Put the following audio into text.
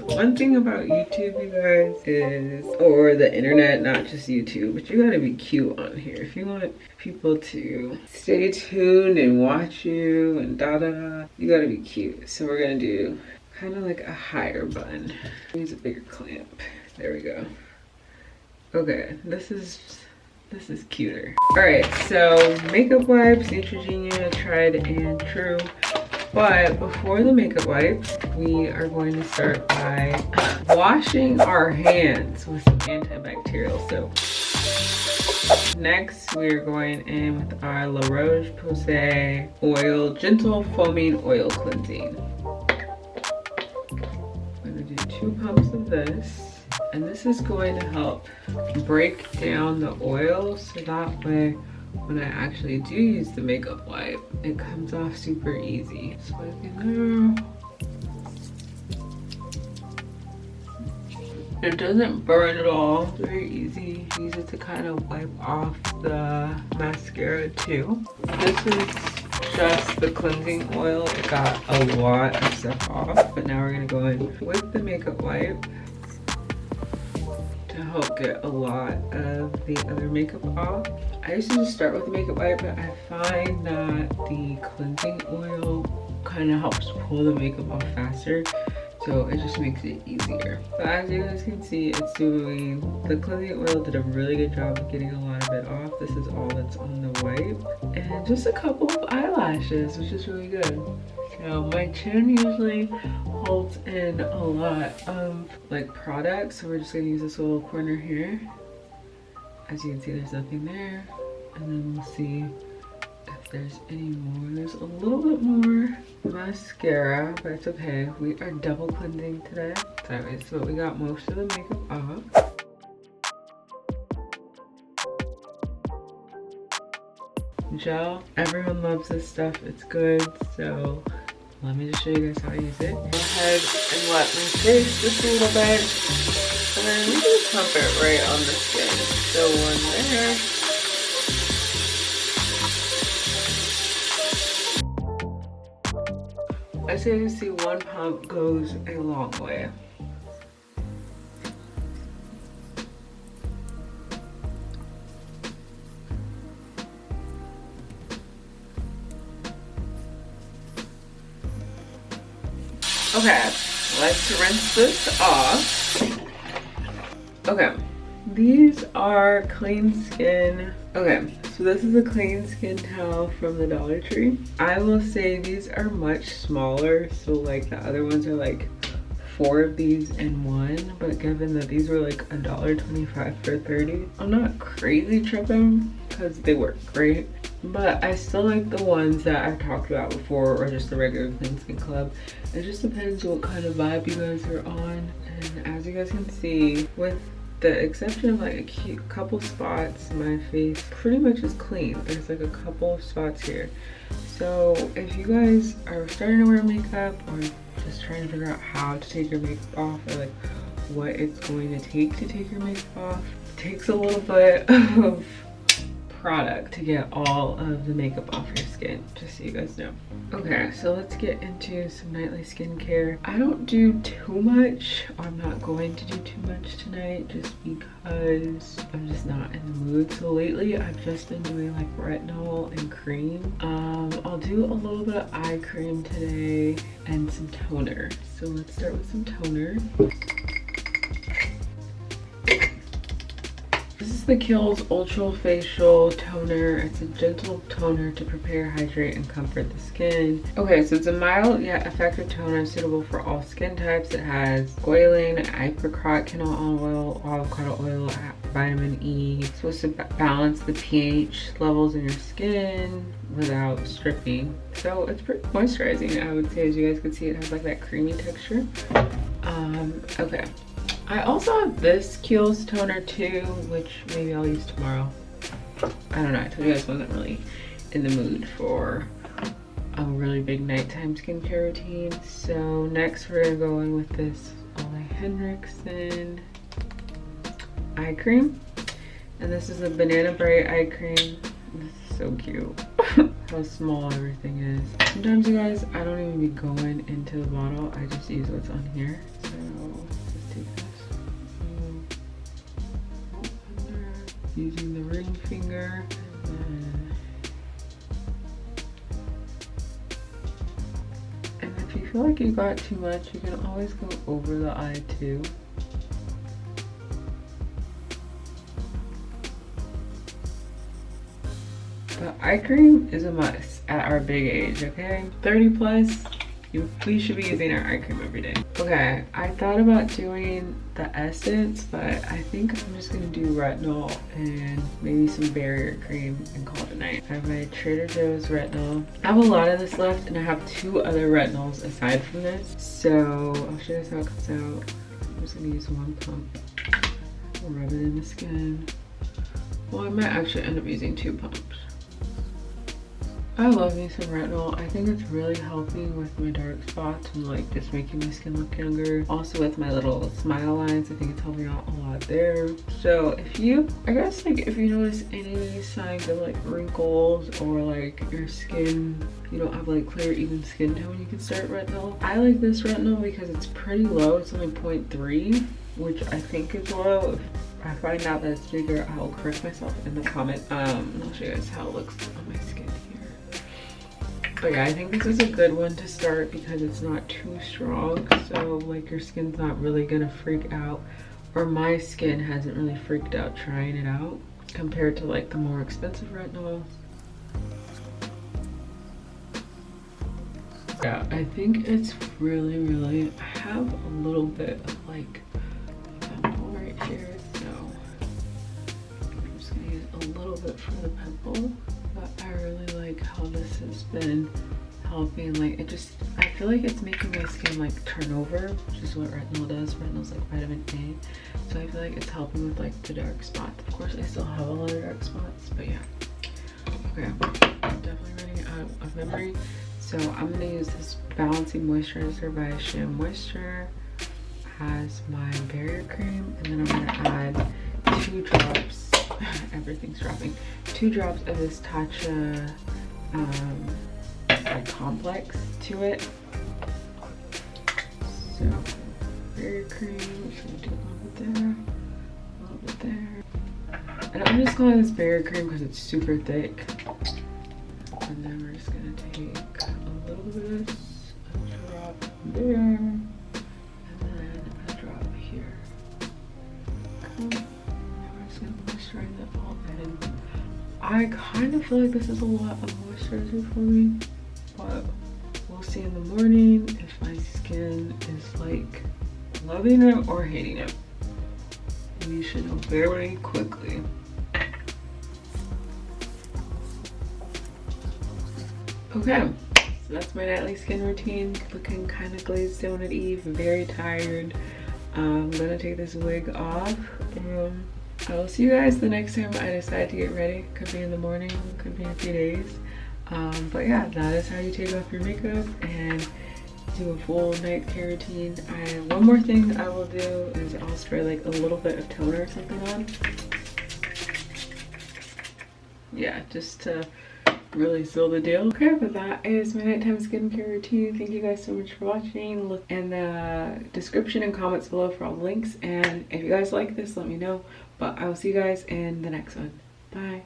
One thing about YouTube, you guys, is, or the internet, not just YouTube, but you gotta be cute on here. If you want people to stay tuned and watch you and you gotta be cute. So we're gonna do kind of like a higher bun. Use a bigger clamp. There we go. Okay, this is cuter. All right, so makeup wipes, Neutrogena, tried and true. But before the makeup wipes, we are going to start by washing our hands with some antibacterial soap. Next, we're going in with our La Roche-Posay oil, gentle foaming oil cleansing. I'm gonna do 2 pumps of this. And this is going to help break down the oil so that way when I actually do use the makeup wipe, it comes off super easy. So I can it doesn't burn at all. It's very easy. Use it to kind of wipe off the mascara too. This is just the cleansing oil. It got a lot of stuff off, but now we're gonna go in with the makeup wipe to help get a lot of the other makeup off. I used to just start with the makeup wipe, but I find that the cleansing oil kind of helps pull the makeup off faster, so it just makes it easier. But as you guys can see, it's doing, the cleansing oil did a really good job of getting a lot of it off. This is all that's on the wipe, and just a couple of eyelashes, which is really good. So my chin usually holds in a lot of like products, so we're just gonna use this little corner here. As you can see, there's nothing there, and then we'll see if there's any more. There's a little bit more mascara, but it's okay. We are double cleansing today. So we got most of the makeup off. Gel, everyone loves this stuff. It's good, so let me just show you guys how I use it. Go ahead and wet my face just a little bit, and then we can pump it right on the skin. So one there. As you can see, 1 pump goes a long way. Okay, let's rinse this off. Okay, these are clean skin. Okay, so this is a clean skin towel from the Dollar Tree. I will say these are much smaller, so like the other ones are like 4 of these in one, but given that these were like $1.25 for 30, I'm not crazy tripping because they work great. But I still like the ones that I've talked about before, or just the regular Clean Skin Club. It just depends what kind of vibe you guys are on. And as you guys can see, with the exception of like a cute couple spots, my face pretty much is clean. There's like a couple of spots here. So if you guys are starting to wear makeup, or just trying to figure out how to take your makeup off, or like what it's going to take to take your makeup off, it takes a little bit of product to get all of the makeup off your skin, just so you guys know. Okay, so let's get into some nightly skincare. I don't do too much. I'm not going to do too much tonight just because I'm just not in the mood. So lately I've just been doing like retinol and cream. I'll do a little bit of eye cream today and some toner. So let's start with some toner. This is the Kiehl's Ultra Facial Toner. It's a gentle toner to prepare, hydrate, and comfort the skin. Okay, so it's a mild yet effective toner suitable for all skin types. It has squalane, apricot, canola oil, avocado oil, vitamin E. It's supposed to balance the pH levels in your skin without stripping. So it's pretty moisturizing, I would say. As you guys can see, it has like that creamy texture. Okay. I also have this Kiehl's toner too, which maybe I'll use tomorrow. I don't know, I told you guys I wasn't really in the mood for a really big nighttime skincare routine. So next we're gonna go in with this Ole Henriksen eye cream. And this is a Banana Bright eye cream. This is so cute. How small everything is. Sometimes you guys, I don't even be going into the bottle. I just use what's on here. So just take this. Using the ring finger. And if you feel like you got too much, you can always go over the eye too. But eye cream is a must at our big age, okay? 30 plus, we should be using our eye cream every day. Okay, I thought about doing the essence, but I think I'm just gonna do retinol and maybe some barrier cream and call it a night. I have my Trader Joe's retinol. I have a lot of this left and I have 2 other retinols aside from this. So I'll show you guys how it comes out. I'm just gonna use 1 pump. I'll rub it in the skin. Well, I might actually end up using 2 pumps. I love me some retinol. I think it's really helping with my dark spots and like just making my skin look younger. Also with my little smile lines, I think it's helping out a lot there. So if you, I guess like if you notice any signs of like wrinkles or like your skin, you don't have like clear even skin tone, you can start retinol. I like this retinol because it's pretty low. It's only 0.3, which I think is low. If I find out that it's bigger, I'll correct myself in the comment. And I'll show you guys how it looks on my skin here. But yeah, I think this is a good one to start because it's not too strong. So like your skin's not really gonna freak out, or my skin hasn't really freaked out trying it out compared to like the more expensive retinols. Yeah, I think it's really, I have a little bit of like pimple right here, so I'm just gonna use a little bit for the pimple. But I really like how this has been helping, like it just, I feel like it's making my skin like turn over, which is what retinol does. Retinol's like vitamin A, so I feel like it's helping with like the dark spots. Of course I still have a lot of dark spots, but yeah. Okay, I'm definitely running out of memory, so I'm gonna use this balancing moisturizer by Sham Moisture as my barrier cream, and then I'm gonna add 2 drops. Everything's dropping. 2 drops of this Tatcha like complex to it. So barrier cream, just gonna do a little bit there, a little bit there. And I'm just calling this barrier cream because it's super thick. And then we're just gonna take a little bit of this, a drop there, and then a drop here. Moisturize that all in. I kind of feel like this is a lot of moisturizer for me, but we'll see in the morning if my skin is like loving it or hating it. You should know very quickly. Okay, so that's my nightly skin routine. Looking kind of glazed down at eve, very tired. I'm gonna take this wig off. I will see you guys the next time I decide to get ready. Could be in the morning, could be in a few days. But yeah, that is how you take off your makeup and do a full night care routine. One more thing I will do is I'll spray like a little bit of toner or something on. Yeah, just to really seal the deal. Okay, but that is my nighttime skincare routine. Thank you guys so much for watching. Look in the description and comments below for all the links, and if you guys like this, let me know. But I will see you guys in the next one. Bye.